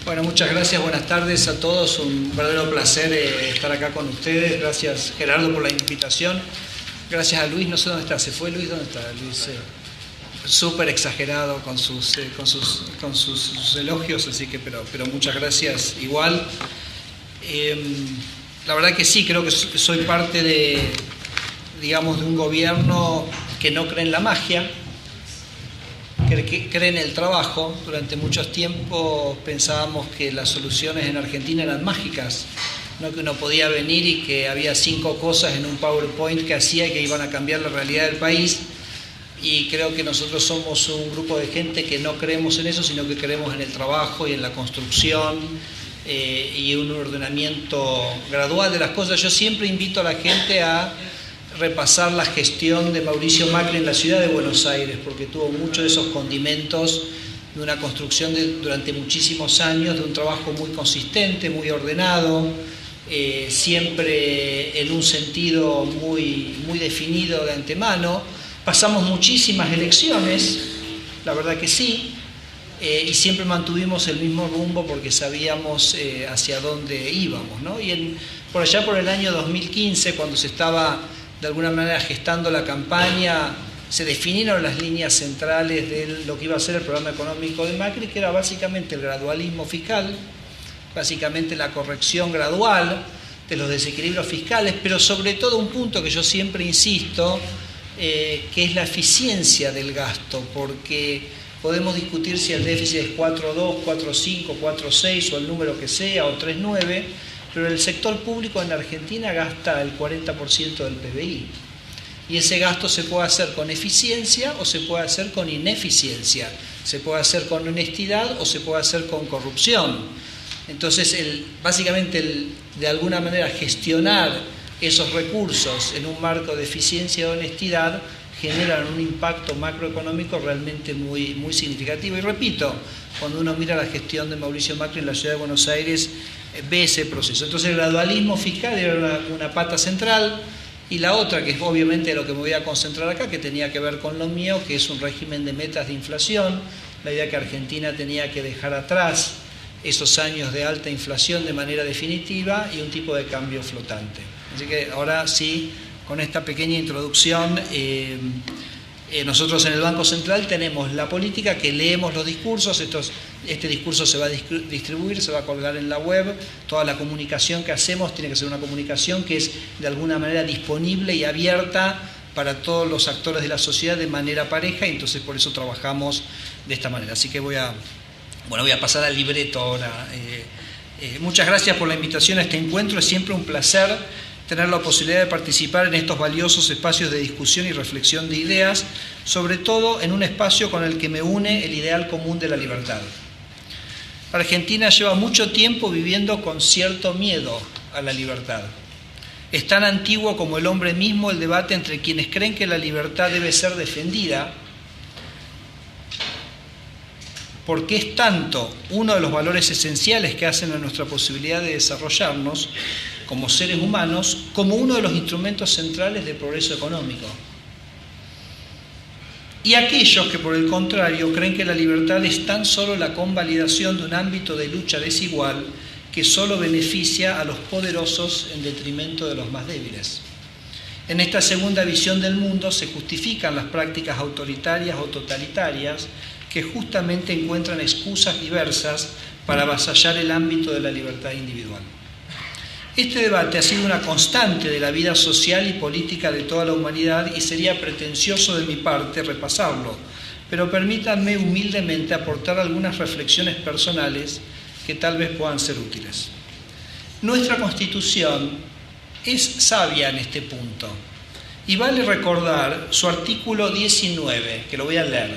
Bueno, muchas gracias, buenas tardes a todos, un verdadero placer estar acá con ustedes. Gracias Gerardo por la invitación, gracias a Luis, no sé dónde está, ¿se fue Luis? ¿Dónde está Luis? Súper exagerado con sus elogios, así que, pero muchas gracias igual. La verdad que sí, creo que soy parte de un gobierno que no cree en la magia, que cree en el trabajo. Durante muchos tiempos pensábamos que las soluciones en Argentina eran mágicas, ¿no? Que uno podía venir y que había 5 cosas en un PowerPoint que hacía y que iban a cambiar la realidad del país. Y creo que nosotros somos un grupo de gente que no creemos en eso, sino que creemos en el trabajo y en la construcción y un ordenamiento gradual de las cosas. Yo siempre invito a la gente a repasar la gestión de Mauricio Macri en la ciudad de Buenos Aires, porque tuvo muchos de esos condimentos de una construcción durante muchísimos años, de un trabajo muy consistente, muy ordenado, siempre en un sentido muy definido de antemano. Pasamos muchísimas elecciones, la verdad que sí, y siempre mantuvimos el mismo rumbo porque sabíamos hacia dónde íbamos, ¿no? Y por allá por el año 2015, cuando se estaba de alguna manera gestando la campaña, se definieron las líneas centrales de lo que iba a ser el programa económico de Macri, que era básicamente el gradualismo fiscal, básicamente la corrección gradual de los desequilibrios fiscales, pero sobre todo un punto que yo siempre insisto, que es la eficiencia del gasto, porque podemos discutir si el déficit es 4,2, 4,5, 4,6 o el número que sea, o 3,9, pero el sector público en Argentina gasta el 40% del PBI. Y ese gasto se puede hacer con eficiencia o se puede hacer con ineficiencia, se puede hacer con honestidad o se puede hacer con corrupción. Entonces, básicamente, de alguna manera, gestionar esos recursos en un marco de eficiencia y honestidad generan un impacto macroeconómico realmente muy significativo. Y repito, cuando uno mira la gestión de Mauricio Macri en la ciudad de Buenos Aires, ve ese proceso. Entonces el gradualismo fiscal era una pata central, y la otra, que es obviamente lo que me voy a concentrar acá, que tenía que ver con lo mío, que es un régimen de metas de inflación, la idea que Argentina tenía que dejar atrás esos años de alta inflación de manera definitiva y un tipo de cambio flotante. Así que ahora sí, con esta pequeña introducción, nosotros en el Banco Central tenemos la política, que leemos los discursos, este discurso se va a distribuir, se va a colgar en la web, toda la comunicación que hacemos tiene que ser una comunicación que es de alguna manera disponible y abierta para todos los actores de la sociedad de manera pareja, y entonces por eso trabajamos de esta manera. Así que voy a pasar al libreto ahora. Muchas gracias por la invitación a este encuentro, es siempre un placer tener la posibilidad de participar en estos valiosos espacios de discusión y reflexión de ideas, sobre todo en un espacio con el que me une el ideal común de la libertad. Argentina lleva mucho tiempo viviendo con cierto miedo a la libertad. Es tan antiguo como el hombre mismo el debate entre quienes creen que la libertad debe ser defendida, porque es tanto uno de los valores esenciales que hacen a nuestra posibilidad de desarrollarnos como seres humanos, como uno de los instrumentos centrales del progreso económico. Y aquellos que, por el contrario, creen que la libertad es tan solo la convalidación de un ámbito de lucha desigual que solo beneficia a los poderosos en detrimento de los más débiles. En esta segunda visión del mundo se justifican las prácticas autoritarias o totalitarias que justamente encuentran excusas diversas para avasallar el ámbito de la libertad individual. Este debate ha sido una constante de la vida social y política de toda la humanidad y sería pretencioso de mi parte repasarlo, pero permítanme humildemente aportar algunas reflexiones personales que tal vez puedan ser útiles. Nuestra Constitución es sabia en este punto y vale recordar su artículo 19, que lo voy a leer.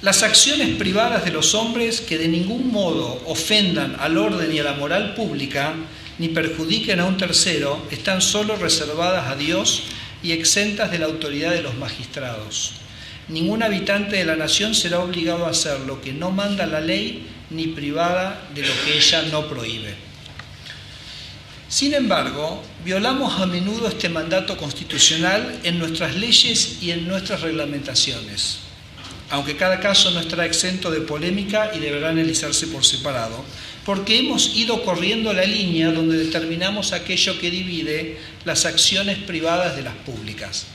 Las acciones privadas de los hombres que de ningún modo ofendan al orden y a la moral pública ni perjudiquen a un tercero están solo reservadas a Dios y exentas de la autoridad de los magistrados. Ningún habitante de la nación será obligado a hacer lo que no manda la ley ni privada de lo que ella no prohíbe. Sin embargo, violamos a menudo este mandato constitucional en nuestras leyes y en nuestras reglamentaciones. aunque cada caso no estará exento de polémica y deberá analizarse por separado, porque hemos ido corriendo la línea donde determinamos aquello que divide las acciones privadas de las públicas.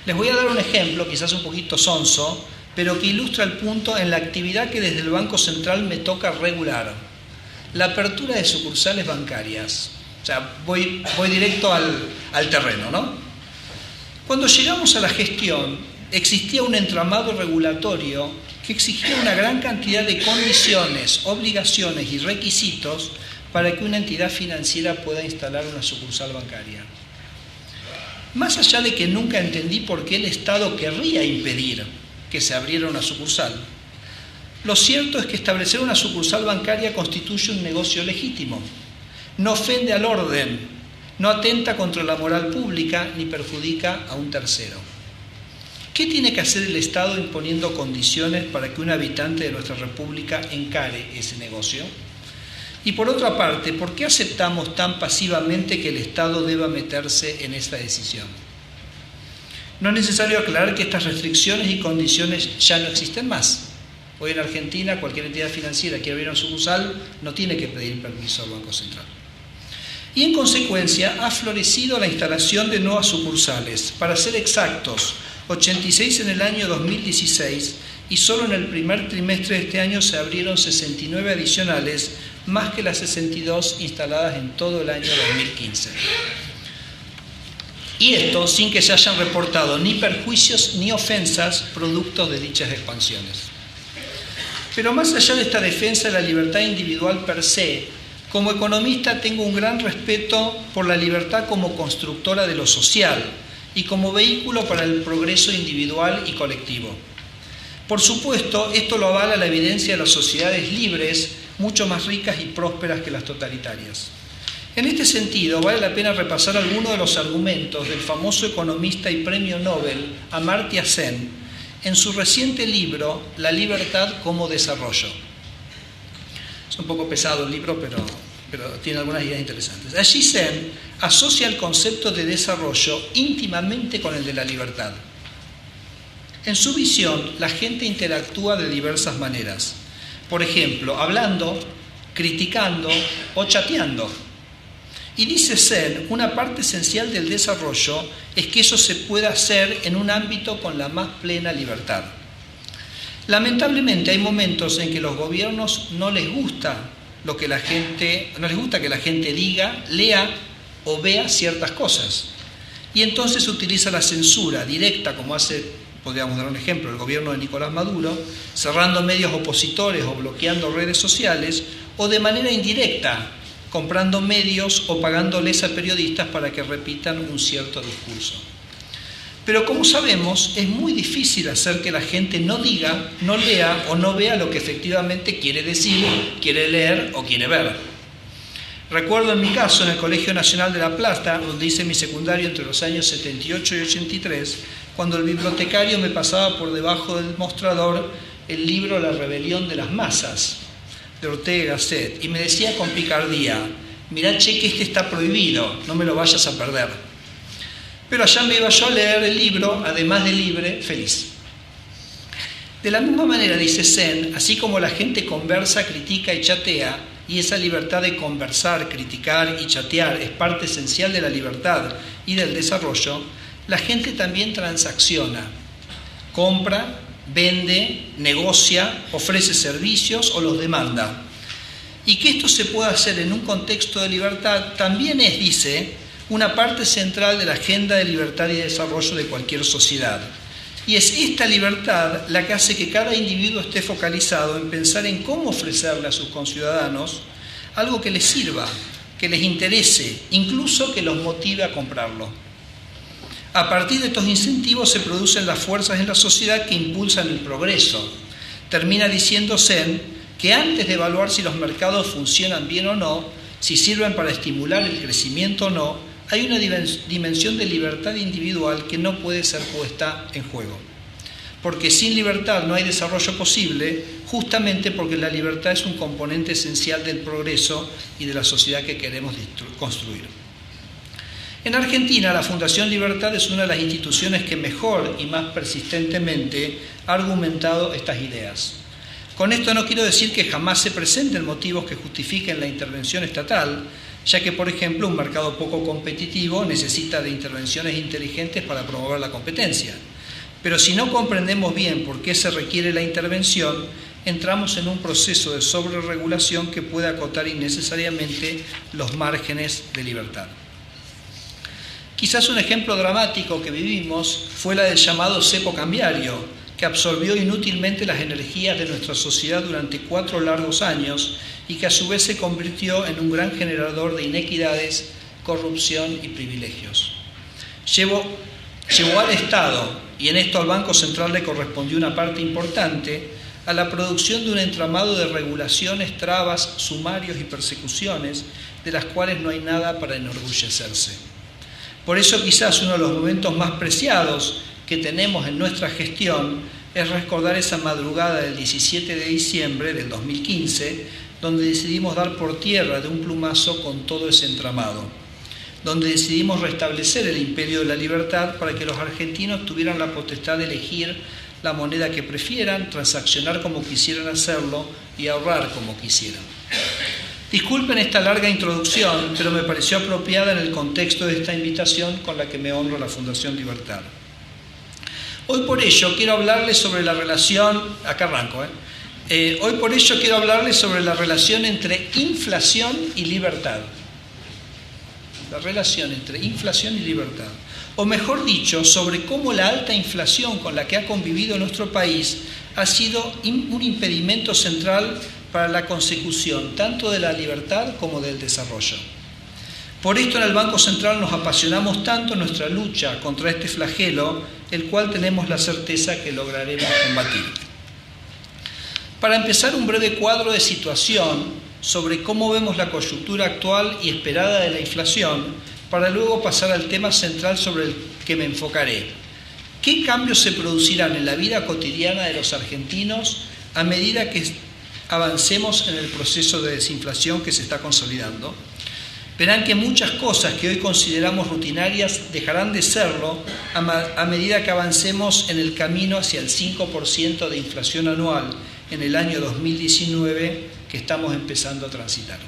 Les voy a dar un ejemplo, quizás un poquito sonso, pero que ilustra el punto en la actividad que desde el Banco Central me toca regular: la apertura de sucursales bancarias. O sea, voy directo al terreno, ¿no? Cuando llegamos a la gestión, existía un entramado regulatorio que exigía una gran cantidad de condiciones, obligaciones y requisitos para que una entidad financiera pueda instalar una sucursal bancaria. Más allá de que nunca entendí por qué el Estado querría impedir que se abriera una sucursal, lo cierto es que establecer una sucursal bancaria constituye un negocio legítimo. No ofende al orden, no atenta contra la moral pública ni perjudica a un tercero. ¿Qué tiene que hacer el Estado imponiendo condiciones para que un habitante de nuestra república encare ese negocio? Y por otra parte, ¿por qué aceptamos tan pasivamente que el Estado deba meterse en esta decisión? No es necesario aclarar que estas restricciones y condiciones ya no existen más. Hoy en Argentina, cualquier entidad financiera que quiera abrir una sucursal no tiene que pedir permiso al Banco Central. Y en consecuencia ha florecido la instalación de nuevas sucursales. Para ser exactos, 86 en el año 2016, y solo en el primer trimestre de este año se abrieron 69 adicionales, más que las 62 instaladas en todo el año 2015. Y esto sin que se hayan reportado ni perjuicios ni ofensas producto de dichas expansiones. Pero más allá de esta defensa de la libertad individual per se, como economista tengo un gran respeto por la libertad como constructora de lo social y como vehículo para el progreso individual y colectivo. Por supuesto, esto lo avala la evidencia de las sociedades libres, mucho más ricas y prósperas que las totalitarias. En este sentido, vale la pena repasar algunos de los argumentos del famoso economista y premio Nobel Amartya Sen en su reciente libro La libertad como desarrollo. Es un poco pesado el libro, pero tiene algunas ideas interesantes. Allí Sen asocia el concepto de desarrollo íntimamente con el de la libertad. En su visión, la gente interactúa de diversas maneras. Por ejemplo, hablando, criticando o chateando. Y dice Sen, una parte esencial del desarrollo es que eso se pueda hacer en un ámbito con la más plena libertad. Lamentablemente hay momentos en que los gobiernos no les gusta que la gente diga, lea o vea ciertas cosas. Y entonces se utiliza la censura directa, como podríamos dar un ejemplo, el gobierno de Nicolás Maduro, cerrando medios opositores o bloqueando redes sociales, o de manera indirecta, comprando medios o pagándoles a periodistas para que repitan un cierto discurso. Pero como sabemos, es muy difícil hacer que la gente no diga, no lea o no vea lo que efectivamente quiere decir, quiere leer o quiere ver. Recuerdo en mi caso, en el Colegio Nacional de La Plata, donde hice mi secundario entre los años 78 y 83, cuando el bibliotecario me pasaba por debajo del mostrador el libro La rebelión de las masas, de Ortega y Gasset, y me decía con picardía, mirá che que este está prohibido, no me lo vayas a perder. Pero allá me iba yo a leer el libro, además de libre, feliz. De la misma manera, dice Sen, así como la gente conversa, critica y chatea, y esa libertad de conversar, criticar y chatear es parte esencial de la libertad y del desarrollo, la gente también transacciona, compra, vende, negocia, ofrece servicios o los demanda. Y que esto se pueda hacer en un contexto de libertad también es, dice, una parte central de la agenda de libertad y desarrollo de cualquier sociedad. Y es esta libertad la que hace que cada individuo esté focalizado en pensar en cómo ofrecerle a sus conciudadanos algo que les sirva, que les interese, incluso que los motive a comprarlo. A partir de estos incentivos se producen las fuerzas en la sociedad que impulsan el progreso. Termina diciendo Sen que antes de evaluar si los mercados funcionan bien o no, si sirven para estimular el crecimiento o no, hay una dimensión de libertad individual que no puede ser puesta en juego. Porque sin libertad no hay desarrollo posible, justamente porque la libertad es un componente esencial del progreso y de la sociedad que queremos construir. En Argentina, la Fundación Libertad es una de las instituciones que mejor y más persistentemente ha argumentado estas ideas. Con esto no quiero decir que jamás se presenten motivos que justifiquen la intervención estatal, ya que, por ejemplo, un mercado poco competitivo necesita de intervenciones inteligentes para promover la competencia. Pero si no comprendemos bien por qué se requiere la intervención, entramos en un proceso de sobreregulación que puede acotar innecesariamente los márgenes de libertad. Quizás un ejemplo dramático que vivimos fue la del llamado cepo cambiario, que absorbió inútilmente las energías de nuestra sociedad durante 4 largos años y que a su vez se convirtió en un gran generador de inequidades, corrupción y privilegios. Llevó al Estado, y en esto al Banco Central le correspondió una parte importante, a la producción de un entramado de regulaciones, trabas, sumarios y persecuciones, de las cuales no hay nada para enorgullecerse. Por eso quizás uno de los momentos más preciados que tenemos en nuestra gestión es recordar esa madrugada del 17 de diciembre del 2015, donde decidimos dar por tierra de un plumazo con todo ese entramado, donde decidimos restablecer el imperio de la libertad para que los argentinos tuvieran la potestad de elegir la moneda que prefieran, transaccionar como quisieran hacerlo y ahorrar como quisieran. Disculpen esta larga introducción, pero me pareció apropiada en el contexto de esta invitación con la que me honra la Fundación Libertad. Hoy por ello quiero hablarles sobre la relación, hoy por ello quiero hablarles sobre la relación entre inflación y libertad. La relación entre inflación y libertad. O mejor dicho, sobre cómo la alta inflación con la que ha convivido nuestro país ha sido un impedimento central para la consecución tanto de la libertad como del desarrollo. Por esto en el Banco Central nos apasionamos tanto en nuestra lucha contra este flagelo, el cual tenemos la certeza que lograremos combatir. Para empezar, un breve cuadro de situación sobre cómo vemos la coyuntura actual y esperada de la inflación, para luego pasar al tema central sobre el que me enfocaré. ¿Qué cambios se producirán en la vida cotidiana de los argentinos a medida que avancemos en el proceso de desinflación que se está consolidando? Verán que muchas cosas que hoy consideramos rutinarias dejarán de serlo a medida que avancemos en el camino hacia el 5% de inflación anual en el año 2019 que estamos empezando a transitar.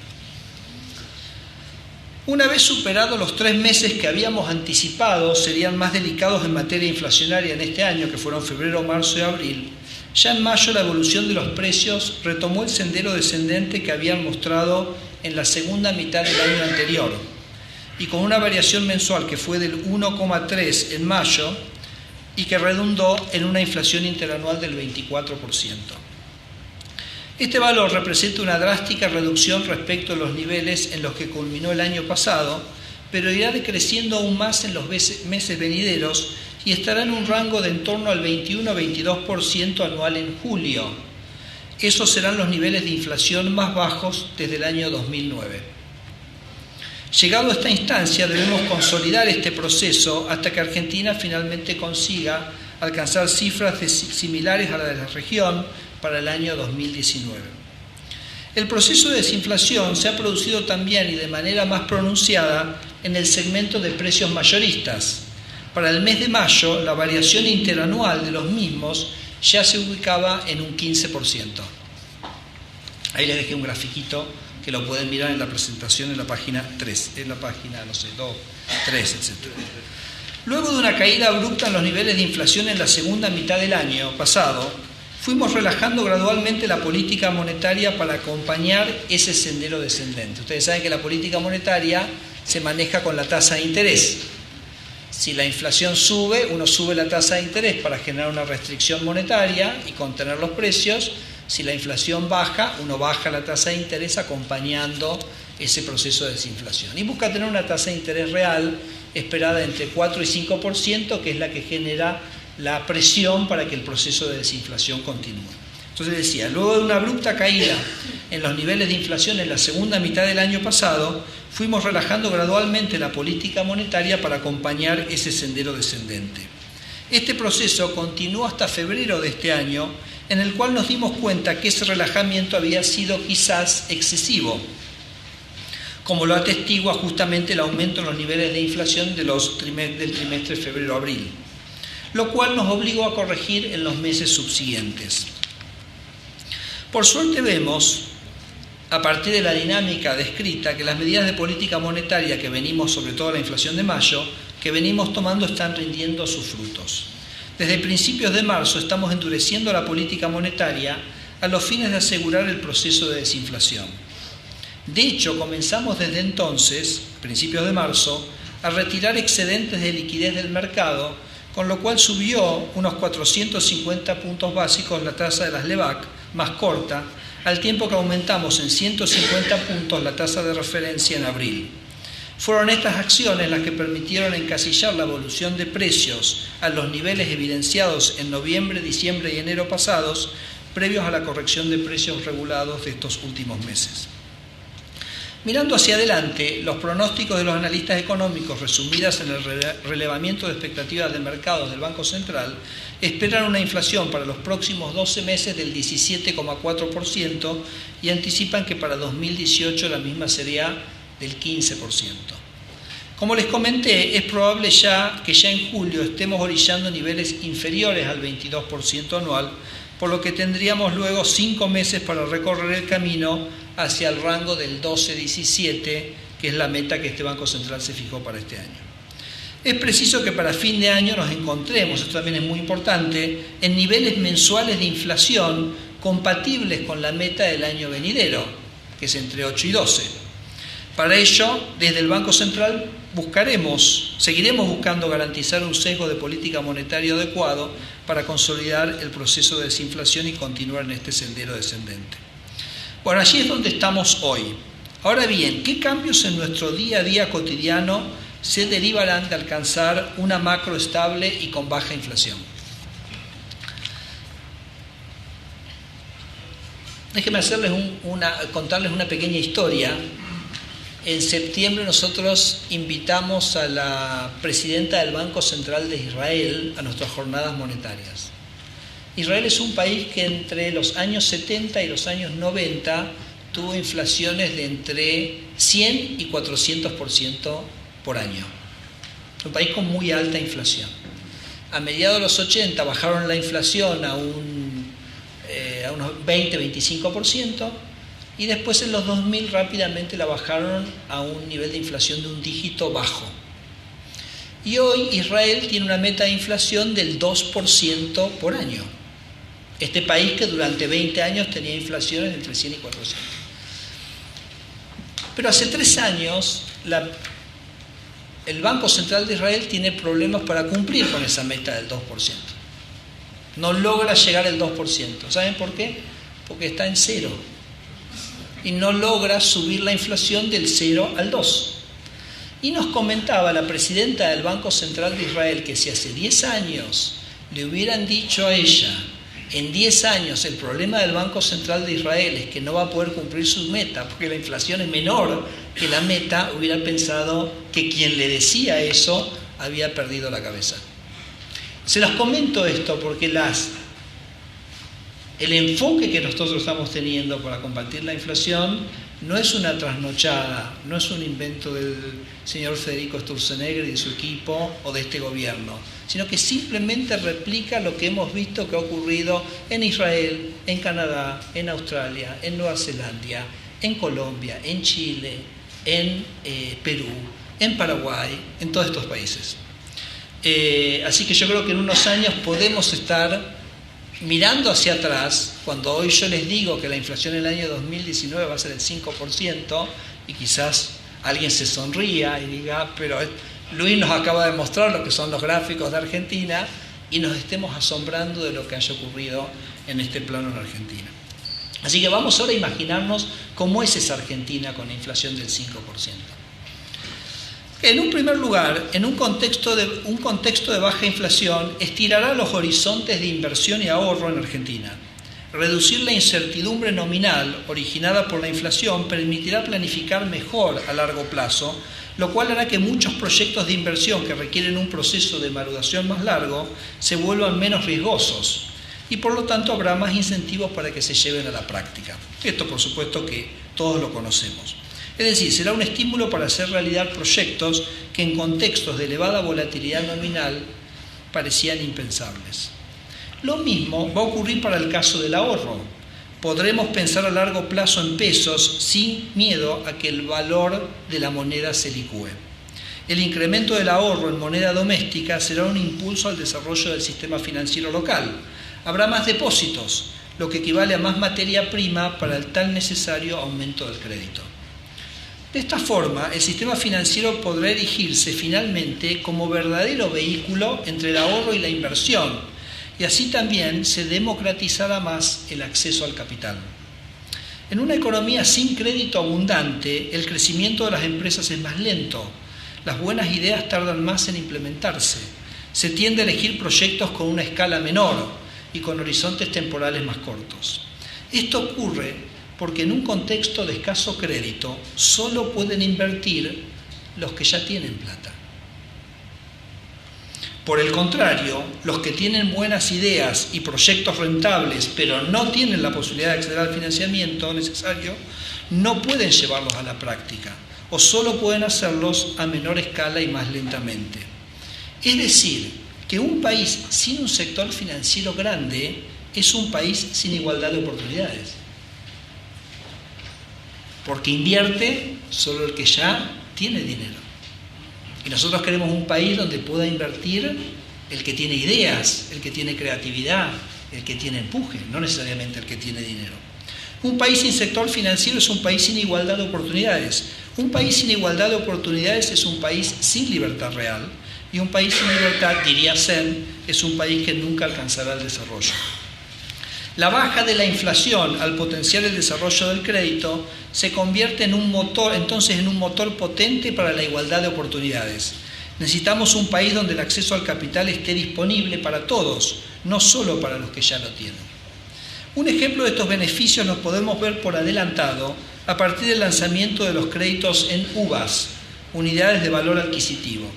Una vez superados los 3 meses que habíamos anticipado serían más delicados en materia inflacionaria en este año, que fueron febrero, marzo y abril, ya en mayo la evolución de los precios retomó el sendero descendente que habían mostrado en la segunda mitad del año anterior, y con una variación mensual que fue del 1,3 en mayo y que redundó en una inflación interanual del 24%. Este valor representa una drástica reducción respecto a los niveles en los que culminó el año pasado, pero irá decreciendo aún más en los meses venideros y estará en un rango de en torno al 21-22% anual en julio. Esos serán los niveles de inflación más bajos desde el año 2009. Llegado a esta instancia, debemos consolidar este proceso hasta que Argentina finalmente consiga alcanzar cifras similares a las de la región para el año 2019. El proceso de desinflación se ha producido también y de manera más pronunciada en el segmento de precios mayoristas. Para el mes de mayo, la variación interanual de los mismos ya se ubicaba en un 15%. Ahí les dejé un grafiquito que lo pueden mirar en la presentación en la página 3, en la página, 2, 3, etc. Luego de una caída abrupta en los niveles de inflación en la segunda mitad del año pasado, fuimos relajando gradualmente la política monetaria para acompañar ese sendero descendente. Ustedes saben que la política monetaria se maneja con la tasa de interés. Si la inflación sube, uno sube la tasa de interés para generar una restricción monetaria y contener los precios. Si la inflación baja, uno baja la tasa de interés acompañando ese proceso de desinflación. Y busca tener una tasa de interés real esperada entre 4 y 5%, que es la que genera la presión para que el proceso de desinflación continúe. Entonces decía, luego de una abrupta caída en los niveles de inflación en la segunda mitad del año pasado, fuimos relajando gradualmente la política monetaria para acompañar ese sendero descendente. Este proceso continuó hasta febrero de este año, en el cual nos dimos cuenta que ese relajamiento había sido quizás excesivo. como lo atestigua justamente el aumento en los niveles de inflación del trimestre febrero-abril, lo cual nos obligó a corregir en los meses subsiguientes. Por suerte vemos, a partir de la dinámica descrita, que las medidas de política monetaria que venimos, sobre todo la inflación de mayo, que venimos tomando están rindiendo sus frutos. Desde principios de marzo estamos endureciendo la política monetaria a los fines de asegurar el proceso de desinflación. De hecho, comenzamos desde entonces, principios de marzo, a retirar excedentes de liquidez del mercado, con lo cual subió unos 450 puntos básicos la tasa de las LEVAC, más corta, al tiempo que aumentamos en 150 puntos la tasa de referencia en abril. Fueron estas acciones las que permitieron encasillar la evolución de precios a los niveles evidenciados en noviembre, diciembre y enero pasados, previos a la corrección de precios regulados de estos últimos meses. Mirando hacia adelante, los pronósticos de los analistas económicos, resumidas en el relevamiento de expectativas de mercados del Banco Central, esperan una inflación para los próximos 12 meses del 17,4% y anticipan que para 2018 la misma sería del 15%. Como les comenté, es probable que ya en julio estemos orillando niveles inferiores al 22% anual, por lo que tendríamos luego 5 meses para recorrer el camino hacia el rango del 12-17, que es la meta que este Banco Central se fijó para este año. Es preciso que para fin de año nos encontremos, esto también es muy importante, en niveles mensuales de inflación compatibles con la meta del año venidero, que es entre 8 y 12. Para ello, desde el Banco Central seguiremos buscando garantizar un sesgo de política monetaria adecuado para consolidar el proceso de desinflación y continuar en este sendero descendente. Bueno, allí es donde estamos hoy. Ahora bien, ¿qué cambios en nuestro día a día cotidiano se derivarán de alcanzar una macro estable y con baja inflación? Déjenme contarles una pequeña historia. En septiembre nosotros invitamos a la presidenta del Banco Central de Israel a nuestras jornadas monetarias. Israel es un país que entre los años 70 y los años 90 tuvo inflaciones de entre 100 y 400% por año. Es un país con muy alta inflación. A mediados de los 80 bajaron la inflación a unos 20-25%, y después en los 2000 rápidamente la bajaron a un nivel de inflación de un dígito bajo. Y hoy Israel tiene una meta de inflación del 2% por año. Este país que durante 20 años tenía inflaciones entre 100 y 400. Pero hace 3 años el Banco Central de Israel tiene problemas para cumplir con esa meta del 2%. No logra llegar al 2%. ¿Saben por qué? Porque está en cero. Y no logra subir la inflación del 0 al 2. Y nos comentaba la presidenta del Banco Central de Israel que si hace 10 años le hubieran dicho a ella, en 10 años el problema del Banco Central de Israel es que no va a poder cumplir su meta porque la inflación es menor que la meta, hubiera pensado que quien le decía eso había perdido la cabeza. Se los comento esto porque el enfoque que nosotros estamos teniendo para combatir la inflación no es una trasnochada, no es un invento del señor Federico Sturzenegger y de su equipo o de este gobierno, sino que simplemente replica lo que hemos visto que ha ocurrido en Israel, en Canadá, en Australia, en Nueva Zelanda, en Colombia, en Chile, en Perú, en Paraguay, en todos estos países. Así que yo creo que en unos años podemos estar mirando hacia atrás, cuando hoy yo les digo que la inflación en el año 2019 va a ser el 5%, y quizás alguien se sonría y diga, pero Luis nos acaba de mostrar lo que son los gráficos de Argentina, y nos estemos asombrando de lo que haya ocurrido en este plano en Argentina. Así que vamos ahora a imaginarnos cómo es esa Argentina con inflación del 5%. En un primer lugar, en un contexto de baja inflación, estirará los horizontes de inversión y ahorro en Argentina. Reducir la incertidumbre nominal originada por la inflación permitirá planificar mejor a largo plazo, lo cual hará que muchos proyectos de inversión que requieren un proceso de maduración más largo se vuelvan menos riesgosos y por lo tanto habrá más incentivos para que se lleven a la práctica. Esto por supuesto que todos lo conocemos. Es decir, será un estímulo para hacer realidad proyectos que en contextos de elevada volatilidad nominal parecían impensables. Lo mismo va a ocurrir para el caso del ahorro. Podremos pensar a largo plazo en pesos sin miedo a que el valor de la moneda se licúe. El incremento del ahorro en moneda doméstica será un impulso al desarrollo del sistema financiero local. Habrá más depósitos, lo que equivale a más materia prima para el tan necesario aumento del crédito. De esta forma, el sistema financiero podrá erigirse finalmente como verdadero vehículo entre el ahorro y la inversión, y así también se democratizará más el acceso al capital. En una economía sin crédito abundante, el crecimiento de las empresas es más lento, las buenas ideas tardan más en implementarse, se tiende a elegir proyectos con una escala menor y con horizontes temporales más cortos. Esto ocurre porque en un contexto de escaso crédito solo pueden invertir los que ya tienen plata. Por el contrario, los que tienen buenas ideas y proyectos rentables, pero no tienen la posibilidad de acceder al financiamiento necesario, no pueden llevarlos a la práctica, o solo pueden hacerlos a menor escala y más lentamente. Es decir, que un país sin un sector financiero grande es un país sin igualdad de oportunidades. Porque invierte solo el que ya tiene dinero. Y nosotros queremos un país donde pueda invertir el que tiene ideas, el que tiene creatividad, el que tiene empuje, no necesariamente el que tiene dinero. Un país sin sector financiero es un país sin igualdad de oportunidades. Un país sin igualdad de oportunidades es un país sin libertad real. Y un país sin libertad, diría Sen, es un país que nunca alcanzará el desarrollo. La baja de la inflación al potenciar el desarrollo del crédito se convierte en un motor potente para la igualdad de oportunidades. Necesitamos un país donde el acceso al capital esté disponible para todos, no solo para los que ya lo tienen. Un ejemplo de estos beneficios los podemos ver por adelantado a partir del lanzamiento de los créditos en UVAs, unidades de valor adquisitivo.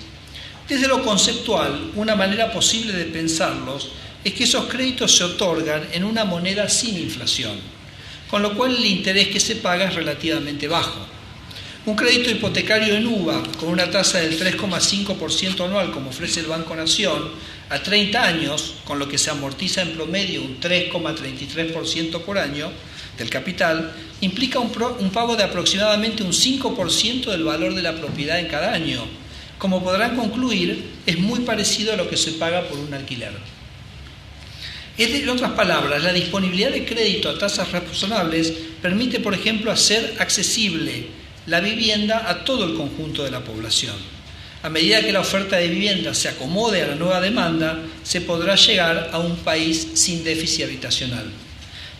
Desde lo conceptual, una manera posible de pensarlos es que esos créditos se otorgan en una moneda sin inflación, con lo cual el interés que se paga es relativamente bajo. Un crédito hipotecario en UVA con una tasa del 3,5% anual, como ofrece el Banco Nación, a 30 años, con lo que se amortiza en promedio un 3,33% por año del capital, implica un pago de aproximadamente un 5% del valor de la propiedad en cada año. Como podrán concluir, es muy parecido a lo que se paga por un alquiler. En otras palabras, la disponibilidad de crédito a tasas razonables permite, por ejemplo, hacer accesible la vivienda a todo el conjunto de la población. A medida que la oferta de vivienda se acomode a la nueva demanda, se podrá llegar a un país sin déficit habitacional.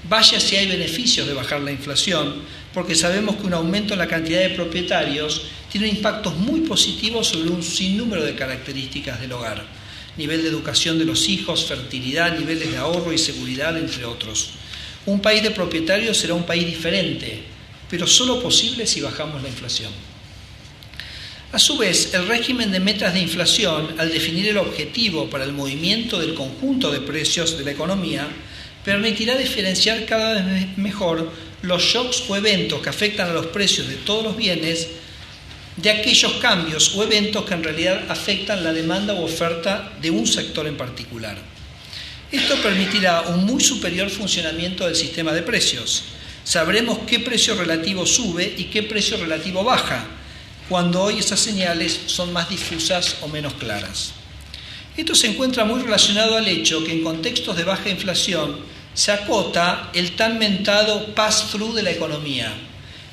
Vaya si hay beneficios de bajar la inflación, porque sabemos que un aumento en la cantidad de propietarios tiene impactos muy positivos sobre un sinnúmero de características del hogar. Nivel de educación de los hijos, fertilidad, niveles de ahorro y seguridad, entre otros. Un país de propietarios será un país diferente, pero solo posible si bajamos la inflación. A su vez, el régimen de metas de inflación, al definir el objetivo para el movimiento del conjunto de precios de la economía, permitirá diferenciar cada vez mejor los shocks o eventos que afectan a los precios de todos los bienes de aquellos cambios o eventos que en realidad afectan la demanda u oferta de un sector en particular. Esto permitirá un muy superior funcionamiento del sistema de precios. Sabremos qué precio relativo sube y qué precio relativo baja, cuando hoy esas señales son más difusas o menos claras. Esto se encuentra muy relacionado al hecho que en contextos de baja inflación se acota el tan mentado pass-through de la economía.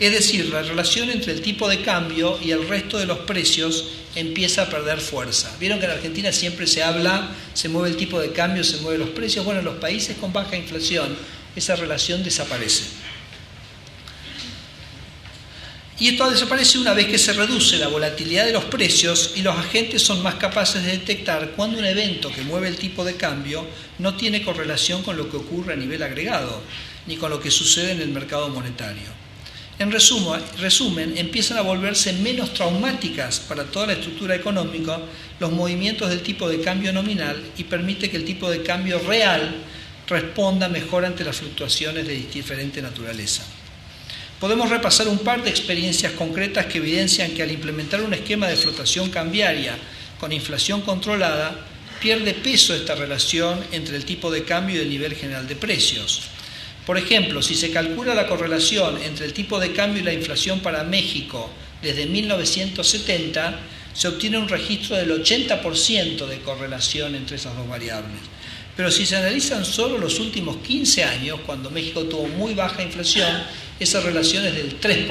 Es decir, la relación entre el tipo de cambio y el resto de los precios empieza a perder fuerza. Vieron que en Argentina siempre se habla, se mueve el tipo de cambio, se mueven los precios. Bueno, en los países con baja inflación esa relación desaparece. Y esto desaparece una vez que se reduce la volatilidad de los precios y los agentes son más capaces de detectar cuando un evento que mueve el tipo de cambio no tiene correlación con lo que ocurre a nivel agregado, ni con lo que sucede en el mercado monetario. En resumen, empiezan a volverse menos traumáticas para toda la estructura económica los movimientos del tipo de cambio nominal y permite que el tipo de cambio real responda mejor ante las fluctuaciones de diferente naturaleza. Podemos repasar un par de experiencias concretas que evidencian que al implementar un esquema de flotación cambiaria con inflación controlada, pierde peso esta relación entre el tipo de cambio y el nivel general de precios. Por ejemplo, si se calcula la correlación entre el tipo de cambio y la inflación para México desde 1970, se obtiene un registro del 80% de correlación entre esas dos variables. Pero si se analizan solo los últimos 15 años, cuando México tuvo muy baja inflación, esa relación es del 3%.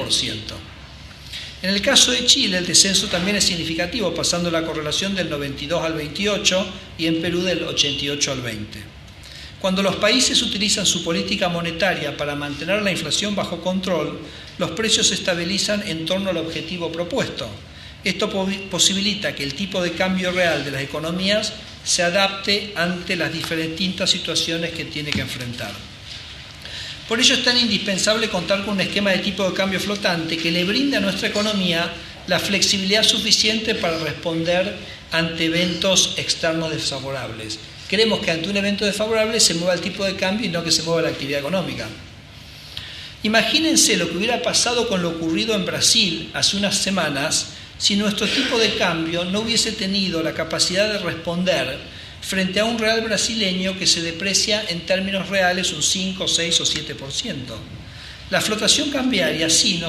En el caso de Chile, el descenso también es significativo, pasando la correlación del 92 al 28 y en Perú del 88 al 20. Cuando los países utilizan su política monetaria para mantener la inflación bajo control, los precios se estabilizan en torno al objetivo propuesto. Esto posibilita que el tipo de cambio real de las economías se adapte ante las distintas situaciones que tiene que enfrentar. Por ello es tan indispensable contar con un esquema de tipo de cambio flotante que le brinde a nuestra economía la flexibilidad suficiente para responder ante eventos externos desfavorables. Queremos que ante un evento desfavorable se mueva el tipo de cambio y no que se mueva la actividad económica. Imagínense lo que hubiera pasado con lo ocurrido en Brasil hace unas semanas si nuestro tipo de cambio no hubiese tenido la capacidad de responder frente a un real brasileño que se deprecia en términos reales un 5, 6 o 7%. La flotación cambiaria sí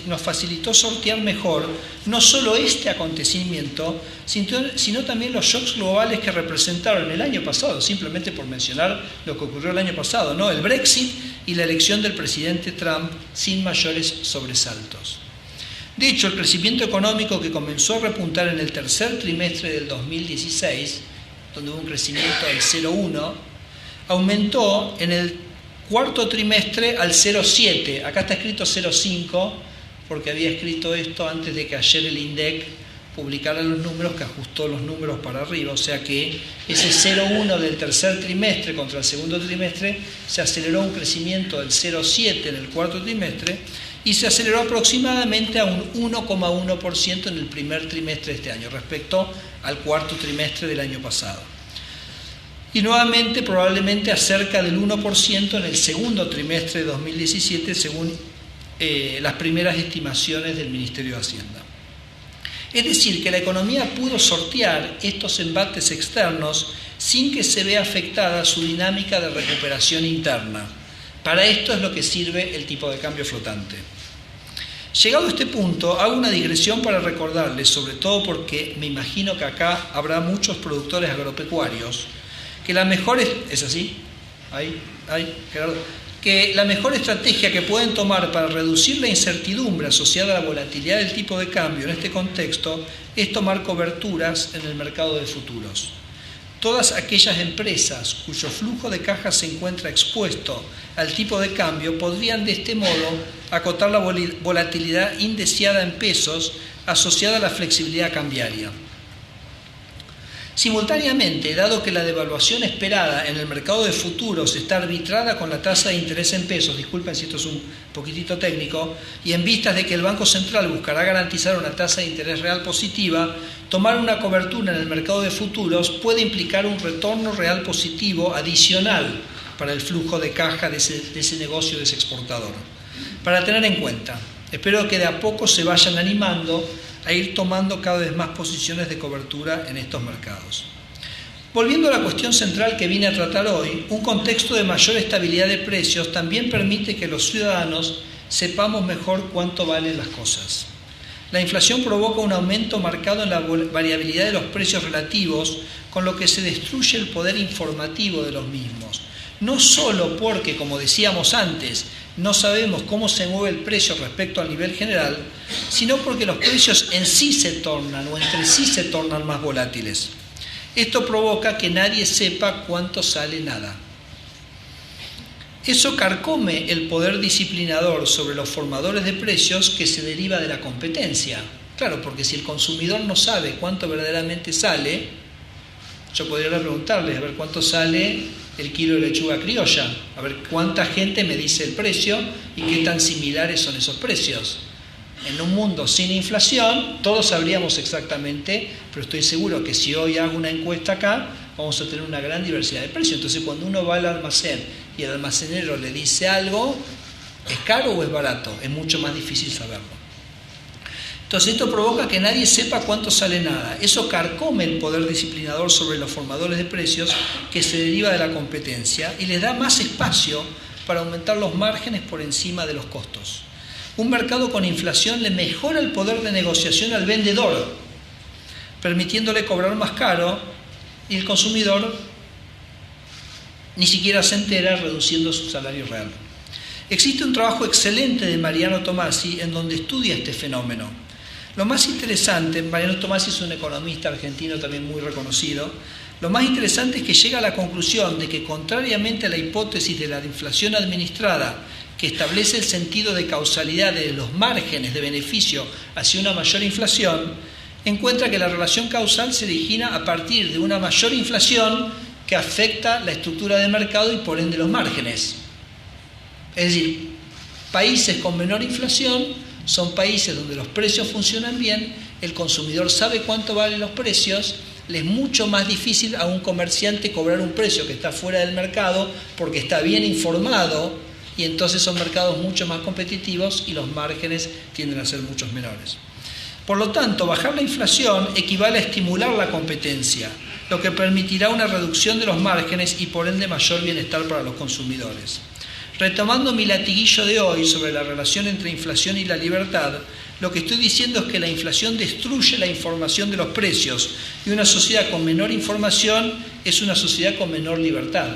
nos facilitó sortear mejor no solo este acontecimiento, sino también los shocks globales que representaron el año pasado, simplemente por mencionar lo que ocurrió el año pasado, ¿no? El Brexit y la elección del presidente Trump sin mayores sobresaltos. De hecho, el crecimiento económico que comenzó a repuntar en el tercer trimestre del 2016, donde hubo un crecimiento del 0,1, aumentó en el cuarto trimestre al 0,7. Acá está escrito 0,5 porque había escrito esto antes de que ayer el INDEC publicara los números, que ajustó los números para arriba. O sea que ese 0,1 del tercer trimestre contra el segundo trimestre se aceleró un crecimiento del 0,7 en el cuarto trimestre y se aceleró aproximadamente a un 1,1% en el primer trimestre de este año respecto al cuarto trimestre del año pasado. Y nuevamente probablemente a cerca del 1% en el segundo trimestre de 2017 según las primeras estimaciones del Ministerio de Hacienda. Es decir, que la economía pudo sortear estos embates externos sin que se vea afectada su dinámica de recuperación interna. Para esto es lo que sirve el tipo de cambio flotante. Llegado a este punto, hago una digresión para recordarles, sobre todo porque me imagino que acá habrá muchos productores agropecuarios, que la mejor ¿es así? Gerardo. Que la mejor estrategia que pueden tomar para reducir la incertidumbre asociada a la volatilidad del tipo de cambio en este contexto es tomar coberturas en el mercado de futuros. Todas aquellas empresas cuyo flujo de caja se encuentra expuesto al tipo de cambio podrían de este modo acotar la volatilidad indeseada en pesos asociada a la flexibilidad cambiaria. Simultáneamente, dado que la devaluación esperada en el mercado de futuros está arbitrada con la tasa de interés en pesos, disculpen si esto es un poquitito técnico, y en vistas de que el Banco Central buscará garantizar una tasa de interés real positiva, tomar una cobertura en el mercado de futuros puede implicar un retorno real positivo adicional para el flujo de caja de ese negocio, de ese exportador. Para tener en cuenta, espero que de a poco se vayan animando a ir tomando cada vez más posiciones de cobertura en estos mercados. Volviendo a la cuestión central que vine a tratar hoy, un contexto de mayor estabilidad de precios también permite que los ciudadanos sepamos mejor cuánto valen las cosas. La inflación provoca un aumento marcado en la variabilidad de los precios relativos, con lo que se destruye el poder informativo de los mismos. No solo porque, como decíamos antes, no sabemos cómo se mueve el precio respecto al nivel general, sino porque los precios en sí se tornan o entre sí se tornan más volátiles. Esto provoca que nadie sepa cuánto sale nada. Eso carcome el poder disciplinador sobre los formadores de precios que se deriva de la competencia. Claro, porque si el consumidor no sabe cuánto verdaderamente sale, yo podría preguntarles, a ver cuánto sale el kilo de lechuga criolla, a ver cuánta gente me dice el precio y qué tan similares son esos precios. En un mundo sin inflación, todos sabríamos exactamente, pero estoy seguro que si hoy hago una encuesta acá, vamos a tener una gran diversidad de precios. Entonces, cuando uno va al almacén y el almacenero le dice algo, ¿Es caro o es barato? Es mucho más difícil saberlo. Entonces esto provoca que nadie sepa cuánto sale nada. Eso carcome el poder disciplinador sobre los formadores de precios que se deriva de la competencia y les da más espacio para aumentar los márgenes por encima de los costos. Un mercado con inflación le mejora el poder de negociación al vendedor, permitiéndole cobrar más caro, y el consumidor ni siquiera se entera, reduciendo su salario real. Existe un trabajo excelente de Mariano Tomasi en donde estudia este fenómeno. Lo más interesante, Mariano Tomasi es un economista argentino también muy reconocido, lo más interesante es que llega a la conclusión de que, contrariamente a la hipótesis de la inflación administrada, que establece el sentido de causalidad de los márgenes de beneficio hacia una mayor inflación, encuentra que la relación causal se origina a partir de una mayor inflación que afecta la estructura del mercado y por ende los márgenes. Es decir, países con menor inflación son países donde los precios funcionan bien, el consumidor sabe cuánto valen los precios, le es mucho más difícil a un comerciante cobrar un precio que está fuera del mercado porque está bien informado, y entonces son mercados mucho más competitivos y los márgenes tienden a ser muchos menores. Por lo tanto, bajar la inflación equivale a estimular la competencia, lo que permitirá una reducción de los márgenes y por ende mayor bienestar para los consumidores. Retomando mi latiguillo de hoy sobre la relación entre inflación y la libertad, lo que estoy diciendo es que la inflación destruye la información de los precios y una sociedad con menor información es una sociedad con menor libertad.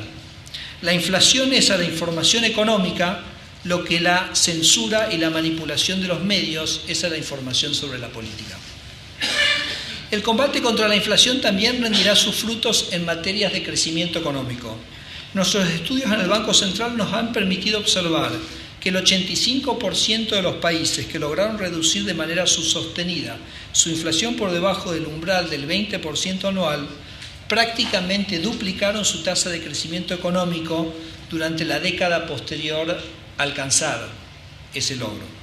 La inflación es a la información económica lo que la censura y la manipulación de los medios es a la información sobre la política. El combate contra la inflación también rendirá sus frutos en materias de crecimiento económico. Nuestros estudios en el Banco Central nos han permitido observar que el 85% de los países que lograron reducir de manera sostenida su inflación por debajo del umbral del 20% anual, prácticamente duplicaron su tasa de crecimiento económico durante la década posterior a alcanzar ese logro.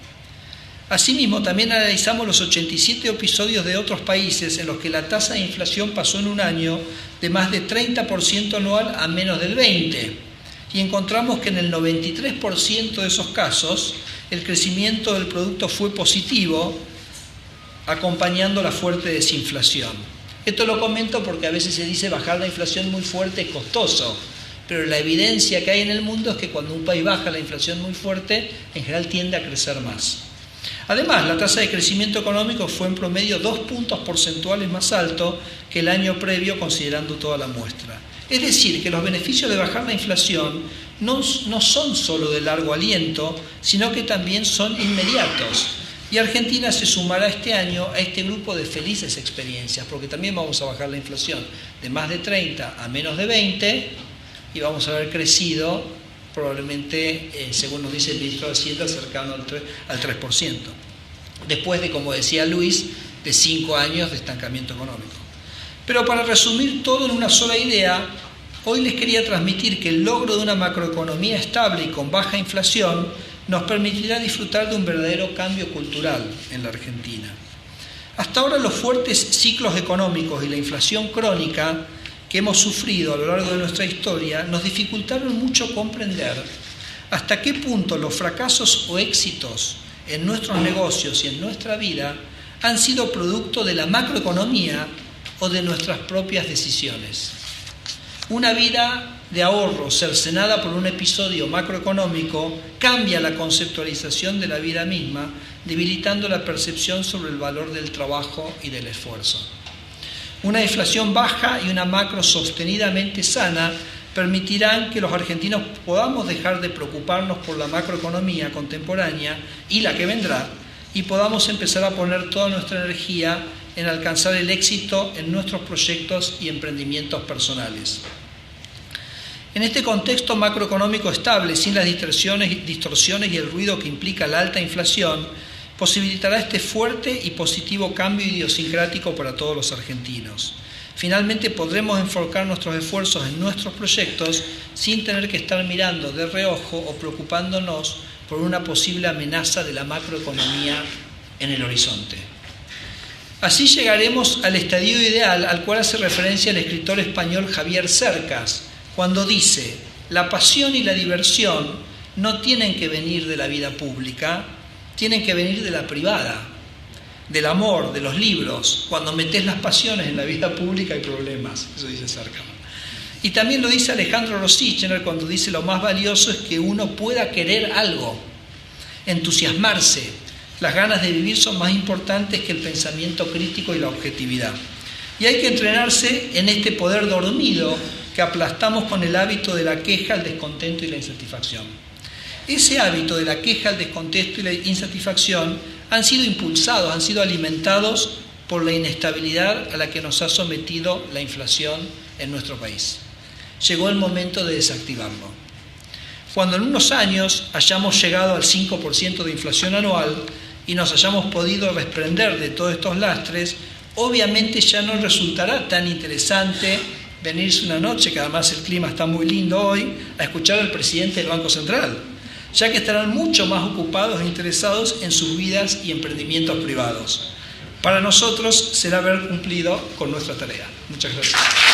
Asimismo, también analizamos los 87 episodios de otros países en los que la tasa de inflación pasó en un año de más de 30% anual a menos del 20%, y encontramos que en el 93% de esos casos el crecimiento del producto fue positivo, acompañando la fuerte desinflación. Esto lo comento porque a veces se dice bajar la inflación muy fuerte es costoso, pero la evidencia que hay en el mundo es que cuando un país baja la inflación muy fuerte, en general tiende a crecer más. Además, la tasa de crecimiento económico fue en promedio 2 puntos porcentuales más alto que el año previo, considerando toda la muestra. Es decir, que los beneficios de bajar la inflación no son solo de largo aliento, sino que también son inmediatos. Y Argentina se sumará este año a este grupo de felices experiencias, porque también vamos a bajar la inflación de más de 30 a menos de 20 y vamos a haber crecido probablemente, según nos dice el ministro de Hacienda, cercano al 3%. Después de, como decía Luis, de 5 años de estancamiento económico. Pero para resumir todo en una sola idea, hoy les quería transmitir que el logro de una macroeconomía estable y con baja inflación nos permitirá disfrutar de un verdadero cambio cultural en la Argentina. Hasta ahora los fuertes ciclos económicos y la inflación crónica que hemos sufrido a lo largo de nuestra historia nos dificultaron mucho comprender hasta qué punto los fracasos o éxitos en nuestros negocios y en nuestra vida han sido producto de la macroeconomía o de nuestras propias decisiones. Una vida de ahorro cercenada por un episodio macroeconómico cambia la conceptualización de la vida misma, debilitando la percepción sobre el valor del trabajo y del esfuerzo. Una inflación baja y una macro sostenidamente sana permitirán que los argentinos podamos dejar de preocuparnos por la macroeconomía contemporánea y la que vendrá, y podamos empezar a poner toda nuestra energía en alcanzar el éxito en nuestros proyectos y emprendimientos personales. En este contexto macroeconómico estable, sin las distorsiones y el ruido que implica la alta inflación, posibilitará este fuerte y positivo cambio idiosincrático para todos los argentinos. Finalmente podremos enfocar nuestros esfuerzos en nuestros proyectos sin tener que estar mirando de reojo o preocupándonos por una posible amenaza de la macroeconomía en el horizonte. Así llegaremos al estadio ideal al cual hace referencia el escritor español Javier Cercas, cuando dice: la pasión y la diversión no tienen que venir de la vida pública, tienen que venir de la privada, del amor, de los libros. Cuando metes las pasiones en la vida pública hay problemas, eso dice Sarkar. Y también lo dice Alejandro Rosichner cuando dice lo más valioso es que uno pueda querer algo, entusiasmarse. Las ganas de vivir son más importantes que el pensamiento crítico y la objetividad. Y hay que entrenarse en este poder dormido que aplastamos con el hábito de la queja, el descontento y la insatisfacción. Ese hábito de la queja, el descontento y la insatisfacción han sido impulsados, han sido alimentados por la inestabilidad a la que nos ha sometido la inflación en nuestro país. Llegó el momento de desactivarlo. Cuando en unos años hayamos llegado al 5% de inflación anual y nos hayamos podido desprender de todos estos lastres, obviamente ya no resultará tan interesante venirse una noche, que además el clima está muy lindo hoy, a escuchar al presidente del Banco Central, ya que estarán mucho más ocupados e interesados en sus vidas y emprendimientos privados. Para nosotros será haber cumplido con nuestra tarea. Muchas gracias.